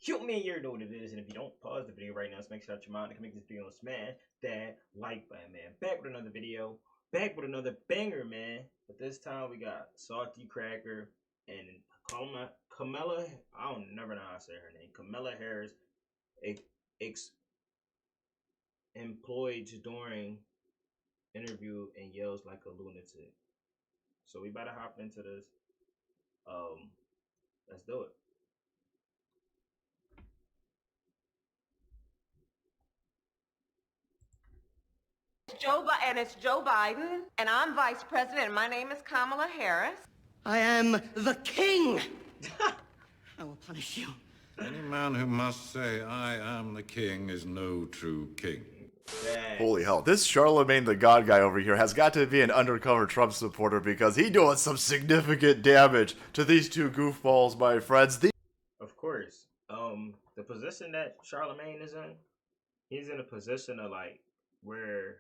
You mean you know what it is, and if you don't, pause the video right now, smash out your mind, and make this video and smash that like button, man. Back with another video, back with another banger, man. But this time we got Salty Cracker and Kamala. I don't never know how to say her name. Kamala Harris, employed during interview and yells like a lunatic. So we better hop into this. Let's do it. It's Joe Biden, and I'm Vice President, and my name is Kamala Harris. I am the king. I will punish you. Any man who must say, I am the king, is no true king. Dang. Holy hell, this Charlemagne the God guy over here has got to be an undercover Trump supporter because he doing some significant damage to these two goofballs, my friends. Of course. The position that Charlemagne is in, he's in a position of like where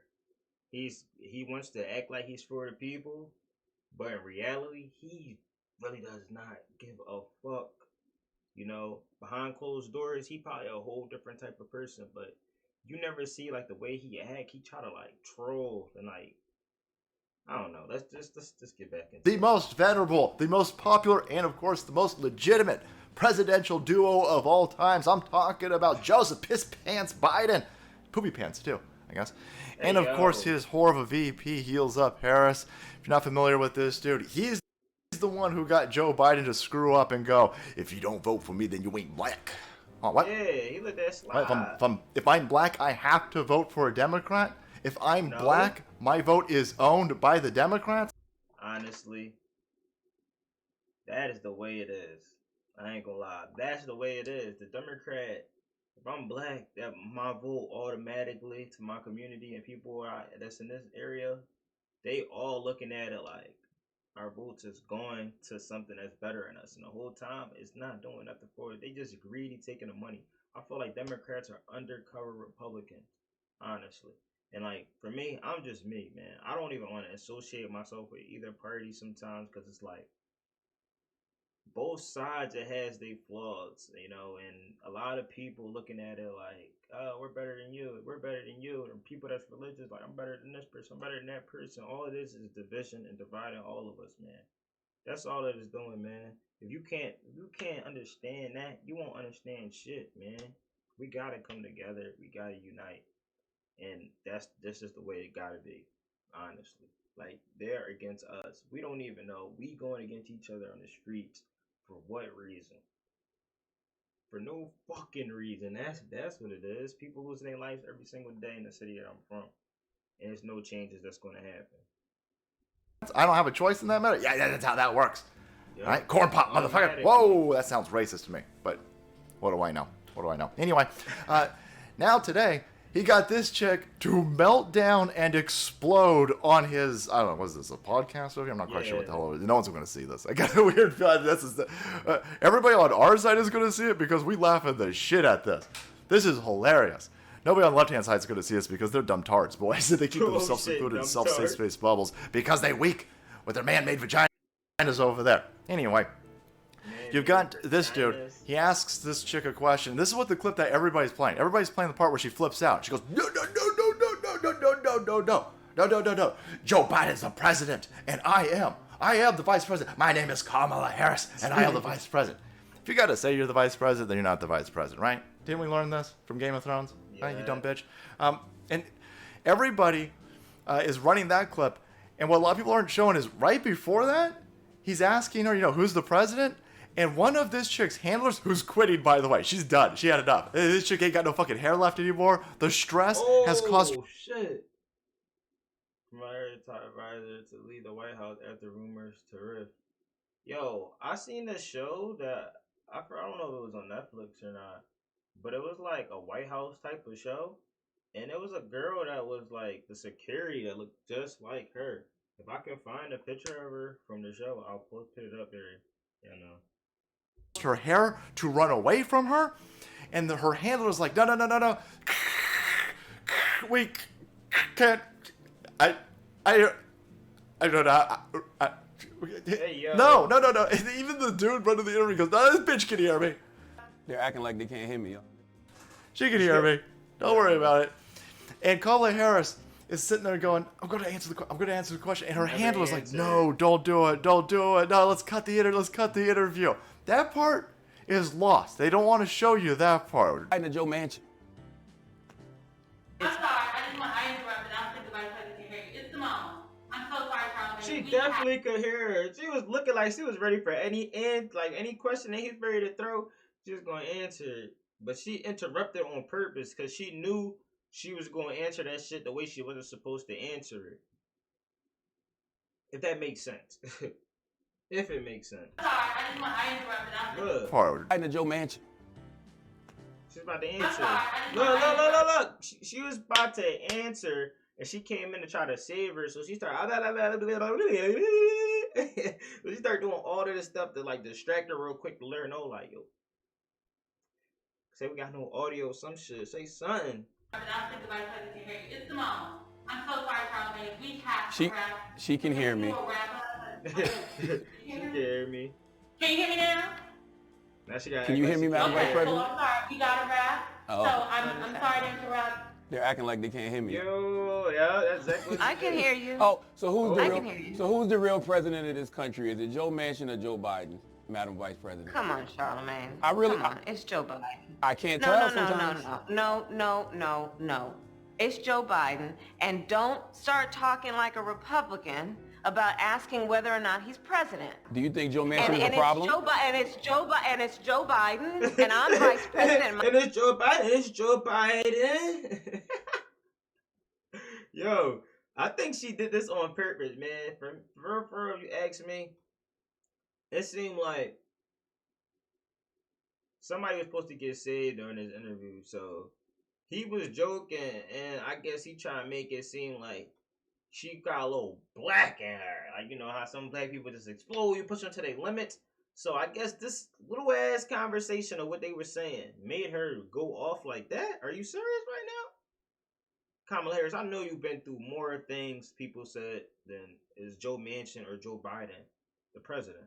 he wants to act like he's for the people, but in reality, he really does not give a fuck. You know, behind closed doors, he probably a whole different type of person, but you never see like the way he act. He try to like troll and like, I don't know. Let's just get back into The most venerable, the most popular, and of course the most legitimate presidential duo of all times. I'm talking about Joseph Piss Pants Biden, Poopy Pants too, I guess. And of course his whore of a VP, Heels Up Harris. If you're not familiar with this dude, he's the one who got Joe Biden to screw up and go, if you don't vote for me, then you ain't black. Oh, what? Yeah, he let that slide. If I'm black, I have to vote for a Democrat? If I'm black, my vote is owned by the Democrats? Honestly, that is the way it is. I ain't gonna lie. That's the way it is. The Democrat, if I'm black, that my vote automatically to my community and people that's in this area, they all looking at it like our votes is going to something that's better than us. And the whole time, it's not doing nothing for it. They just greedy taking the money. I feel like Democrats are undercover Republicans, honestly. And like, for me, I'm just me, man. I don't even want to associate myself with either party sometimes because it's like, both sides, it has their flaws, you know, and a lot of people looking at it like, oh, we're better than you, and people that's religious, like, I'm better than this person, I'm better than that person. All of this is division and dividing all of us, man. That's all it is doing, man. If you can't understand that, you won't understand shit, man. We gotta come together, we gotta unite, and that's just the way it gotta be, honestly. Like, they're against us. We don't even know. We going against each other on the streets. For what reason? For no fucking reason. That's what it is. People losing their lives every single day in the city that I'm from. And there's no changes that's going to happen. I don't have a choice in that matter? Yeah, that's how that works. Yep. All right? Corn pop, motherfucker. Whoa, that sounds racist to me. But what do I know? What do I know? Anyway, now today, he got this chick to melt down and explode on his, I don't know, what is this, a podcast over here? I'm not quite sure what the hell it is. No one's going to see this. I got a weird feeling this is everybody on our side is going to see it because we laugh at the shit at this. This is hilarious. Nobody on the left-hand side is going to see this because they're dumb tards, boys. They keep themselves secluded in self-safe space bubbles because they weak with their man-made vaginas over there. Anyway. You've got this dude. He asks this chick a question. This is what the clip that everybody's playing. Everybody's playing the part where she flips out. She goes, no. Joe Biden's the president, and I am the vice president. My name is Kamala Harris, and I am the vice president. If you got to say you're the vice president, then you're not the vice president, right? Didn't we learn this from Game of Thrones? Yeah. Right, you dumb bitch. And everybody is running that clip, and what a lot of people aren't showing is right before that, he's asking her, who's the president? And one of this chick's handlers, who's quitting, by the way, she's done. She had enough. This chick ain't got no fucking hair left anymore. The stress has caused... Oh, shit. My top advisor to lead the White House after rumors to rift. Yo, I seen this show that, I don't know if it was on Netflix or not, but it was like a White House type of show. And it was a girl that was like the security that looked just like her. If I can find a picture of her from the show, I'll put it up there. Her hair to run away from her, and her handler was like, no, we can't. I don't know. Hey, yo. No. Even the dude running the interview goes, no, this bitch can hear me. They're acting like they can't hear me. She can hear me. Don't worry about it. And Kamala Harris is sitting there going, I'm going to answer the question. And her handler is like, no, don't do it. Don't do it. No, let's cut the interview. That part is lost. They don't want to show you that part. In the Joe Manchin. I'm sorry, I interrupted. I don't think the vice president can hear you. It's Simone. I'm so sorry, Charlemagne. She definitely could hear her. She was looking like she was ready for any question that he's ready to throw. She was going to answer it. But she interrupted on purpose because she knew she was going to answer that shit the way she wasn't supposed to answer it. If that makes sense. If it makes sense. I'm sorry, I interrupted. Part. In the Joe Manchin. She's about to answer. Look. She was about to answer, and she came in to try to save her, so she started. She started doing all of this stuff to like distract her real quick to let her know, like, yo, say we got no audio, some shit. Say something. I don't think the vice president can hear you. It's Simone. I'm so sorry, Charlemagne. We have to wrap. She can hear me. She can hear me. Can you hear me now? Now she got. Can you hear me, Madam Vice President? So I'm sorry. We got to wrap. Oh. So I'm sorry to interrupt. They're acting like they can't hear me. Yo, yeah, that's exactly. I can hear you. Oh, so who's the I real? can hear you. So who's the real president of this country? Is it Joe Manchin or Joe Biden, Madam Vice President? Come on, Charlemagne. Come on. It's Joe Biden. I can't tell sometimes. No. It's Joe Biden. And don't start talking like a Republican about asking whether or not he's president. Do you think Joe Manchin is a problem? It's Joe Biden, and I'm vice president. And it's Joe Biden. Yo, I think she did this on purpose, man. For you ask me, it seemed like somebody was supposed to get saved during this interview, so he was joking, and I guess he trying to make it seem like she got a little black in her. Like, you know how some black people just explode, you push them to their limits. So I guess this little ass conversation of what they were saying made her go off like that. Are you serious right now? Kamala Harris, I know you've been through more things people said than is Joe Manchin or Joe Biden, the president.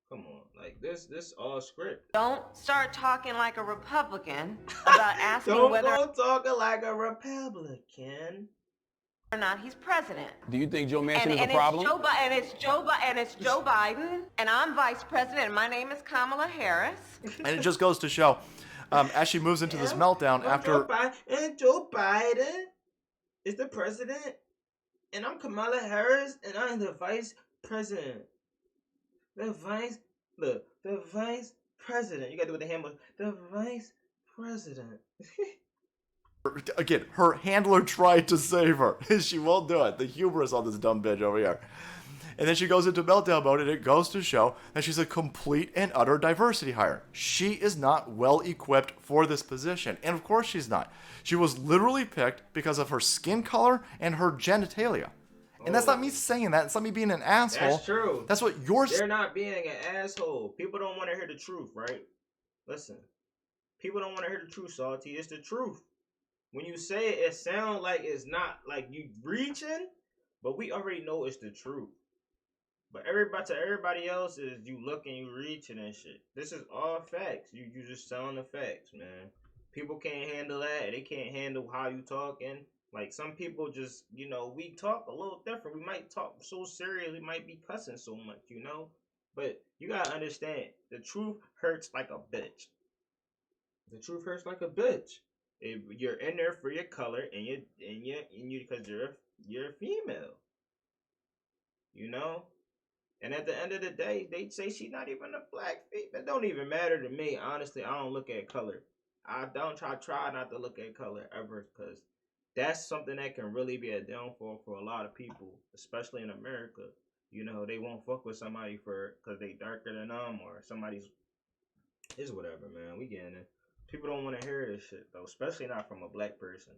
Come on, like this all script. Don't start talking like a Republican about asking whether Don't talking like a Republican or not he's president. Do you think Joe Manchin is a problem? It's Joe Biden, and I'm vice president, and my name is Kamala Harris. And it just goes to show, as she moves into this meltdown after... Joe Biden is the president, and I'm Kamala Harris, and I'm the vice president. The vice president. You gotta do with the handler. The vice president. Again, her handler tried to save her. She won't do it. The hubris on this dumb bitch over here. And then she goes into meltdown mode, and it goes to show that she's a complete and utter diversity hire. She is not well equipped for this position. And of course she's not. She was literally picked because of her skin color and her genitalia. And that's not me saying that. It's not me being an asshole. That's true. That's what you're... They're not being an asshole. People don't want to hear the truth, right? Listen. People don't want to hear the truth, Salty. It's the truth. When you say it, it sounds like it's not like you reaching, but we already know it's the truth. But everybody else is you looking, you reaching and shit. This is all facts. You just selling the facts, man. People can't handle that. They can't handle how you talking. Like, some people just, you know, we talk a little different. We might talk so serious, we might be cussing so much, you know? But you gotta understand, the truth hurts like a bitch. The truth hurts like a bitch. If you're in there for your color, and you because you're a female. You know? And at the end of the day, they say she's not even a black female. That don't even matter to me. Honestly, I don't look at color. I don't try not to look at color ever, because that's something that can really be a downfall for a lot of people, especially in America. You know, they won't fuck with somebody because they darker than them, or somebody's... It's whatever, man. We getting it. People don't want to hear this shit, though, especially not from a black person.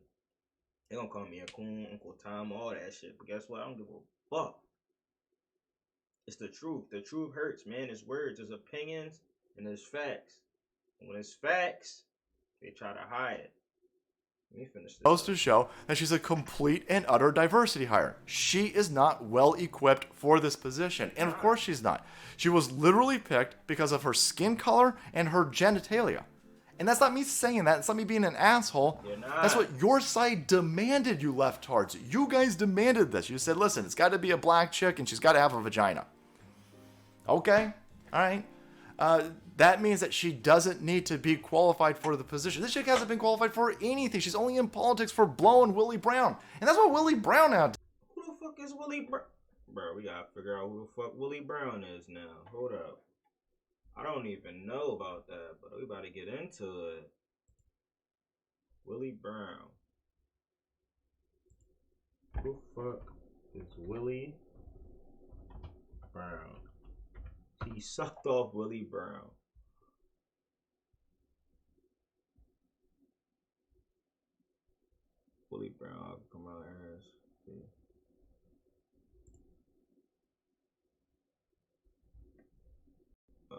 They gonna call me a coon, Uncle Tom, all that shit. But guess what? I don't give a fuck. It's the truth. The truth hurts, man. It's words, it's opinions, and it's facts. And when it's facts, they try to hide it. Let me finish this. Goes to show that she's a complete and utter diversity hire. She is not well equipped for this position. And of course she's not. She was literally picked because of her skin color and her genitalia. And that's not me saying that. It's not me being an asshole. That's what your side demanded, you leftards. You guys demanded this. You said, listen, it's got to be a black chick and she's got to have a vagina. Okay. All right. That means that she doesn't need to be qualified for the position. This chick hasn't been qualified for anything. She's only in politics for blowing Willie Brown. And that's what Willie Brown now did. Who the fuck is Willie Brown? Bro, we gotta figure out who the fuck Willie Brown is now. Hold up. I don't even know about that, but we about to get into it. Willie Brown. Who the fuck is Willie Brown? He sucked off Willie Brown. Willie Brown, Kamala Harris. I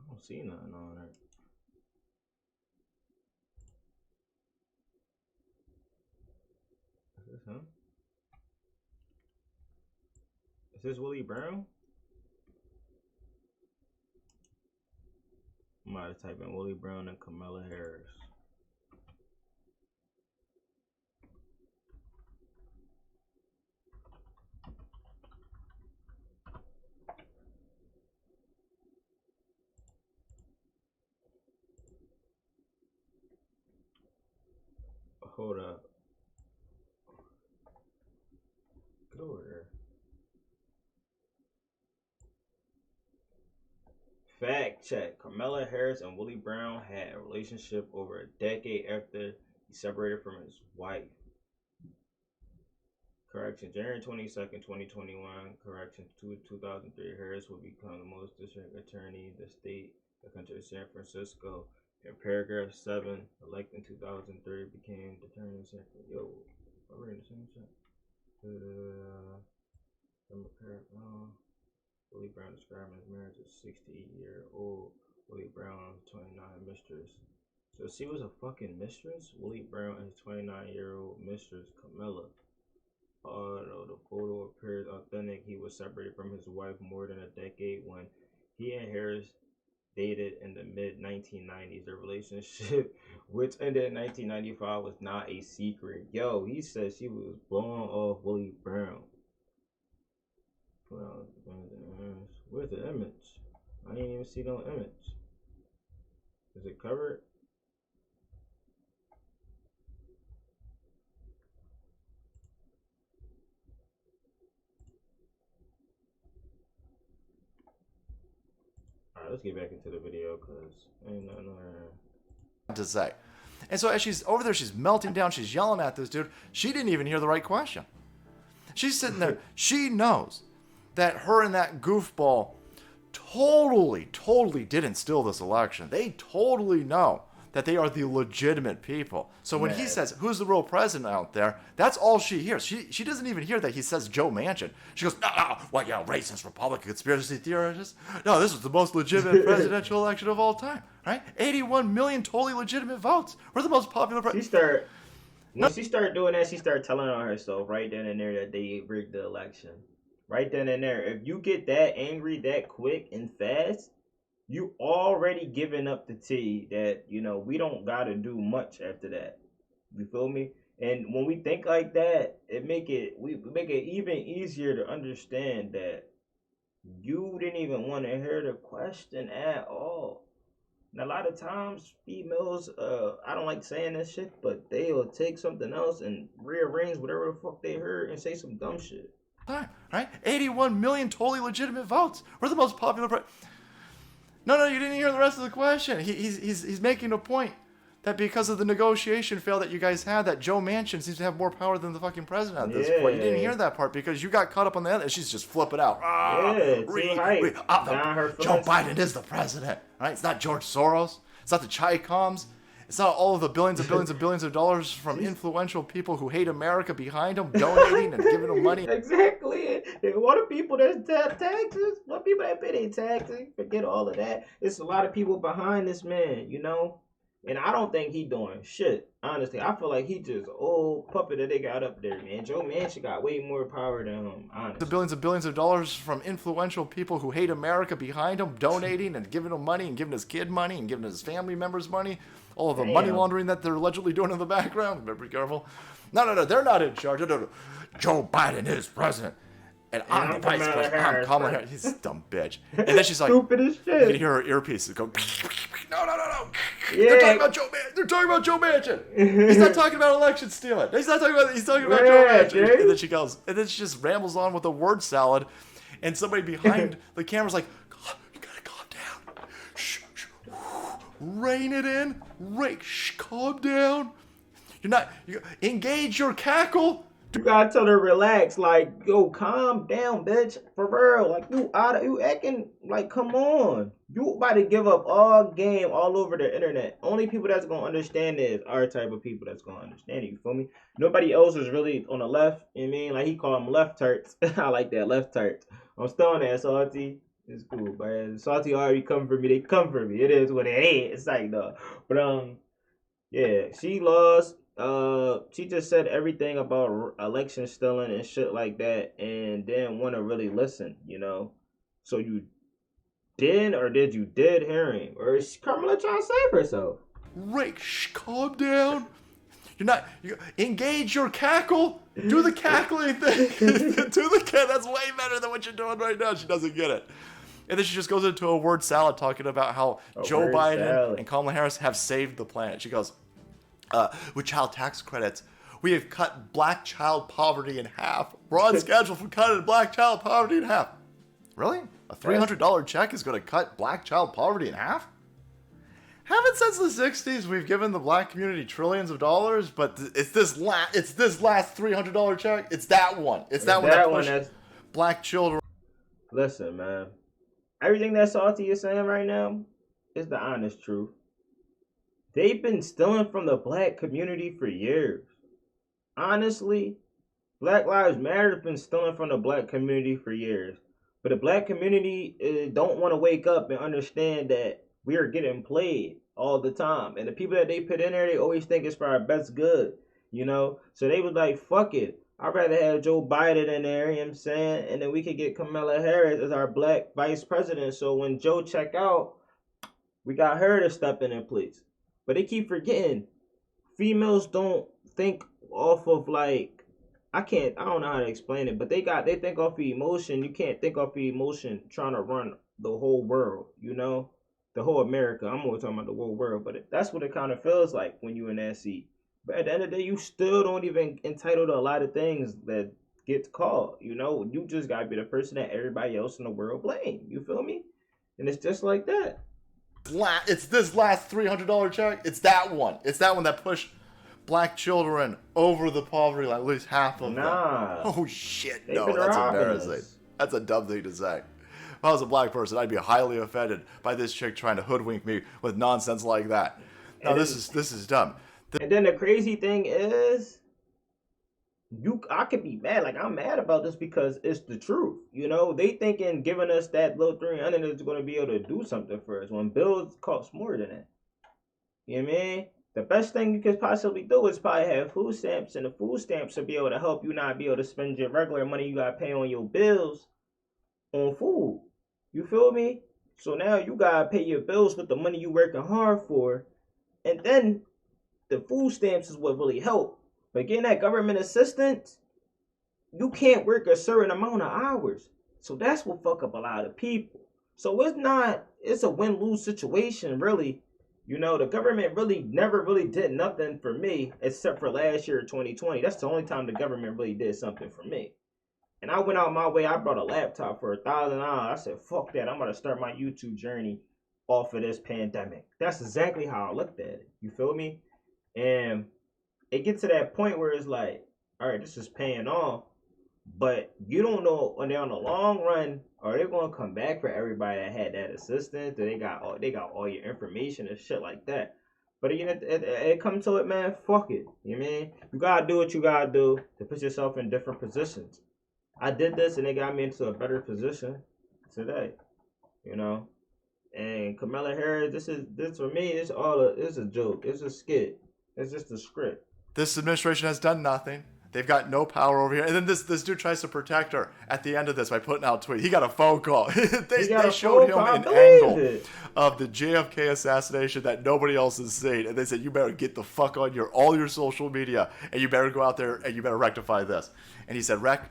don't see nothing on it. Is this him? Is this Willie Brown? I might have typed in Willie Brown and Kamala Harris. Hold up. Get over there. Fact check. Kamala Harris and Willie Brown had a relationship over a decade after he separated from his wife. Correction, January 22nd, 2021. Correction, 2003. Harris will become the most district attorney in the state, the country of San Francisco. In paragraph 7, elected in 2003, became the attorney in San Francisco. Yo, I read the same shit. Willie Brown described his marriage as 68-year-old Willie Brown, 29 mistress. So she was a fucking mistress? Willie Brown and his 29-year-old mistress, Kamala. Although the photo appears authentic, he was separated from his wife more than a decade when he and Harris dated in the mid-1990s. Their relationship, which ended in 1995, was not a secret. Yo, he said she was blowing off Willie Brown. Where's the image? I didn't even see no image. Is it covered? Alright, let's get back into the video because ain't nothing to say. And so as she's over there, she's melting down, she's yelling at this dude. She didn't even hear the right question. She's sitting there. She knows that her and that goofball totally didn't steal this election. They totally know that they are the legitimate people. So when he says, who's the real president out there, that's all she hears. She doesn't even hear that he says Joe Manchin. She goes, no, what, yeah, racist, Republican, conspiracy theorists? No, this was the most legitimate presidential election of all time, right? 81 million totally legitimate votes. We're the most popular president. When she started doing that, she started telling on herself right then and there that they rigged the election. Right then and there. If you get that angry that quick and fast, you already giving up the tea that, you know, we don't got to do much after that. You feel me? And when we think like that, we make it even easier to understand that you didn't even want to hear the question at all. And a lot of times, females, I don't like saying this shit, but they'll take something else and rearrange whatever the fuck they heard and say some dumb shit. Right? 81 million totally legitimate votes. We're the most popular No, you didn't hear the rest of the question. He's making a point that because of the negotiation fail that you guys had, that Joe Manchin seems to have more power than the fucking president at this point. You didn't hear that part because you got caught up on the other. She's just flipping out. Joe Biden is the president. Right? It's not George Soros. It's not the Chi-Coms. It's not all of the billions and billions and billions of dollars from influential people who hate America behind him, donating and giving him money. Exactly. And what are people that taxes? What people that pay their taxes? Forget all of that. It's a lot of people behind this man, you know? And I don't think he doing shit. Honestly, I feel like he just an old puppet that they got up there, man. Joe Manchin got way more power than him, honestly. The billions and billions of dollars from influential people who hate America behind him, donating and giving him money and giving his kid money and giving his family members money. All of the money laundering that they're allegedly doing in the background. Better be careful. No, they're not in charge. No. Joe Biden is president. And I'm the vice president. I'm Kamala Harris. He's a dumb bitch. And then she's like, stupid as shit. You can hear her earpieces go, no. Yeah. They're talking about Joe Manchin. They're talking about Joe Manchin. He's not talking about election stealing. He's talking about Joe Manchin. And then she goes, and then she just rambles on with a word salad. And somebody behind the camera's like, you gotta calm down. Shh. Rein it in. Calm down. Engage your cackle. You gotta tell her relax, like, yo, calm down, bitch, for real. Like, you acting like, come on. You about to give up all game all over the internet. Only people that's gonna understand is our type of people that's gonna understand it, you feel me? Nobody else is really on the left, you know what I mean? Like, he called them left turts. I like that, left turts. I'm still on that, Salty. It's cool, but Salty already come for me. They come for me. It is what it is. It's like, no. But, yeah, she lost. She just said everything about election stealing and shit like that, and didn't want to really listen, you know. So you did hear him, or is Kamala trying to save herself? Calm down. Engage your cackle. Do the cackling thing. That's way better than what you're doing right now. She doesn't get it. And then she just goes into a word salad talking about how Joe Biden and Kamala Harris have saved the planet. She goes, with child tax credits, we have cut black child poverty in half. We're on schedule for cutting black child poverty in half. Really? A $300 check is going to cut black child poverty in half? Haven't since the 60s we've given the black community trillions of dollars, but it's this last $300 check. It's that one. It's that one that pushed black children. Listen, man. Everything that Salty is saying right now is the honest truth. They've been stealing from the black community for years. Honestly, Black Lives Matter has been stealing from the black community for years. But the black community don't want to wake up and understand that we are getting played all the time. And the people that they put in there, they always think it's for our best good, you know? So they was like, fuck it. I'd rather have Joe Biden in there, you know what I'm saying? And then we could get Kamala Harris as our black vice president. So when Joe check out, we got her to step in place. But they keep forgetting, females don't think off of like, I don't know how to explain it, but they think off of emotion. You can't think off of emotion trying to run the whole world, you know? The whole America. I'm more talking about the whole world, but that's what it kind of feels like when you're in that seat. But at the end of the day, you still don't even entitle to a lot of things that get called, you know? You just gotta be the person that everybody else in the world blame, you feel me? And it's just like that. It's this last $300 check. It's that one. It's that one that pushed black children over the poverty line, at least half of them. Oh shit, no, that's embarrassing. That's a dumb thing to say. If I was a black person, I'd be highly offended by this chick trying to hoodwink me with nonsense like that. No, this is dumb. And then the crazy thing is, I could be mad. Like, I'm mad about this because it's the truth. You know, they thinking giving us that little 300 is going to be able to do something for us when bills cost more than that. You know what I mean? The best thing you could possibly do is probably have food stamps, and the food stamps will be able to help you not be able to spend your regular money you got to pay on your bills on food. You feel me? So now you got to pay your bills with the money you working hard for, and then the food stamps is what really help. But getting that government assistance, you can't work a certain amount of hours. So that's what fuck up a lot of people. So it's a win-lose situation, really. You know, the government really never really did nothing for me except for last year, 2020. That's the only time the government really did something for me. And I went out my way. I brought a laptop for $1,000. I said, fuck that. I'm going to start my YouTube journey off of this pandemic. That's exactly how I looked at it. You feel me? And it gets to that point where it's like, all right, this is paying off. But you don't know when they're on the long run, are they going to come back for everybody that had that assistance? That they got all your information and shit like that. But you know, it come to it, man. Fuck it. You know what I mean? You gotta do what you gotta do to put yourself in different positions. I did this, and it got me into a better position today. You know. And Kamala Harris, this for me. It's a joke. It's a skit. It's just a script. This administration has done nothing. They've got no power over here. And then this dude tries to protect her at the end of this by putting out a tweet. He got a phone call. they showed him an angle of the JFK assassination that nobody else has seen. And they said, you better get the fuck on all your social media. And you better go out there and you better rectify this. And he said, wrecked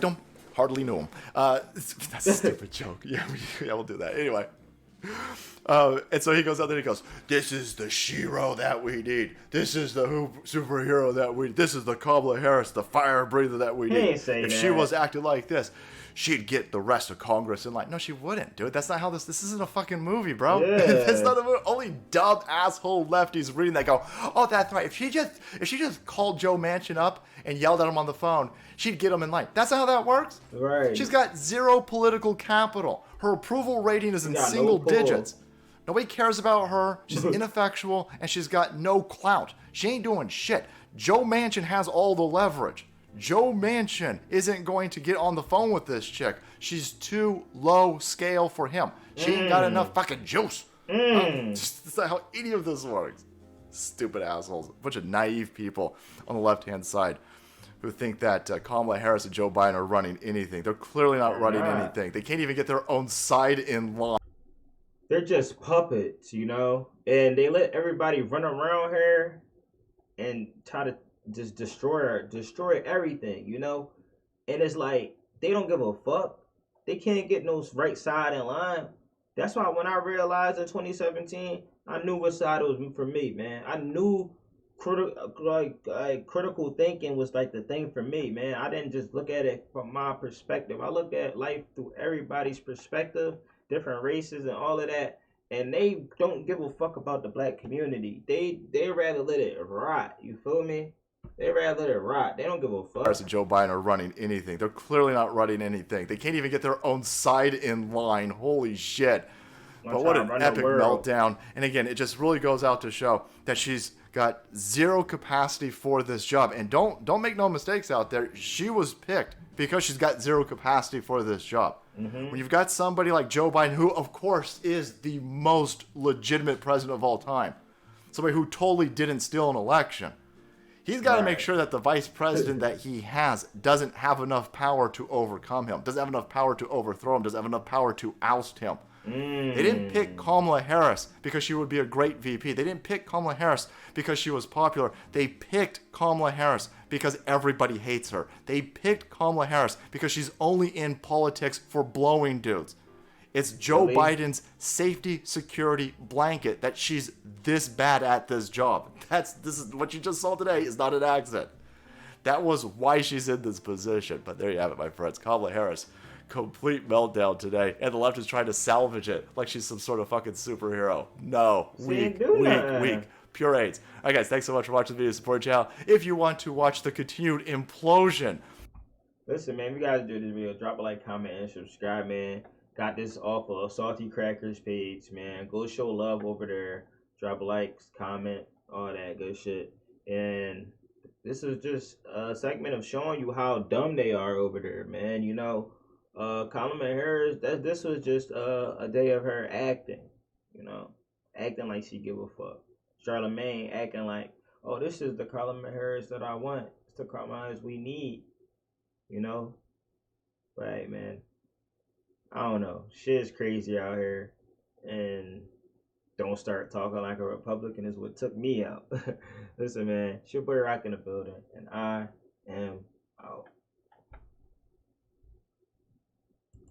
him? Hardly knew him. That's a stupid joke. Yeah, we'll do that. Anyway. And so he goes out there and he goes, this is the hero that we need. This is the superhero that we need. This is the Kamala Harris, the fire breather that we need. If she was acting like this, she'd get the rest of Congress in line. No, she wouldn't, dude. That's not how this isn't a fucking movie, bro. Yeah. That's not a movie. Only dumb asshole lefties reading that go, oh, that's right. If she just called Joe Manchin up and yelled at him on the phone, she'd get him in line. That's not how that works. Right. She's got zero political capital. Her approval rating is in single digits. Nobody cares about her. She's ineffectual, and she's got no clout. She ain't doing shit. Joe Manchin has all the leverage. Joe Manchin isn't going to get on the phone with this chick. She's too low scale for him. She ain't got enough fucking juice. That's not how any of this works. Stupid assholes. A bunch of naive people on the left-hand side who think that Kamala Harris and Joe Biden are running anything. They're clearly not running anything. They can't even get their own side in line. They're just puppets, you know? And they let everybody run around here and try to just destroy everything, you know? And it's like, they don't give a fuck. They can't get no right side in line. That's why when I realized in 2017, I knew what side it was for me, man. I knew critical thinking was like the thing for me, man. I didn't just look at it from my perspective. I looked at life through everybody's perspective, different races and all of that, and they don't give a fuck about the black community. They rather let it rot. You feel me? They rather let it rot. They don't give a fuck. Harris and Joe Biden are running anything. They're clearly not running anything. They can't even get their own side in line. Holy shit. But what an epic meltdown. And again, it just really goes out to show that she's got zero capacity for this job. And don't make no mistakes out there. She was picked because she's got zero capacity for this job. Mm-hmm. When you've got somebody like Joe Biden, who of course is the most legitimate president of all time, somebody who totally didn't steal an election, he's got to make sure that the vice president that he has doesn't have enough power to overcome him, doesn't have enough power to overthrow him, doesn't have enough power to oust him. They didn't pick Kamala Harris because she would be a great VP. They didn't pick Kamala Harris because she was popular. They picked Kamala Harris because everybody hates her. They picked Kamala Harris because she's only in politics for blowing dudes. It's Joe Biden's safety security blanket that she's this bad at this job. This is what you just saw today is not an accident. That was why she's in this position. But there you have it, my friends. Kamala Harris, complete meltdown today, and the left is trying to salvage it like she's some sort of fucking superhero. No, weak, pure AIDS. All right, guys, thanks so much for watching the video. Support the channel. If you want to watch the continued implosion. Listen, man, if you guys do this video, drop a like, comment, and subscribe, man. Got this off of Salty Crackers page, man. Go show love over there. Drop a like, comment, all that good shit. And this is just a segment of showing you how dumb they are over there, man. You know, Kamala Harris, this was just a day of her acting, you know, acting like she give a fuck. Charlemagne acting like, oh, this is the Kamala Harris that I want. It's the Kamala Harris we need, you know. Right, man. I don't know. Shit is crazy out here, and don't start talking like a Republican is what took me out. Listen, man, it's your boy Rock in the building, and I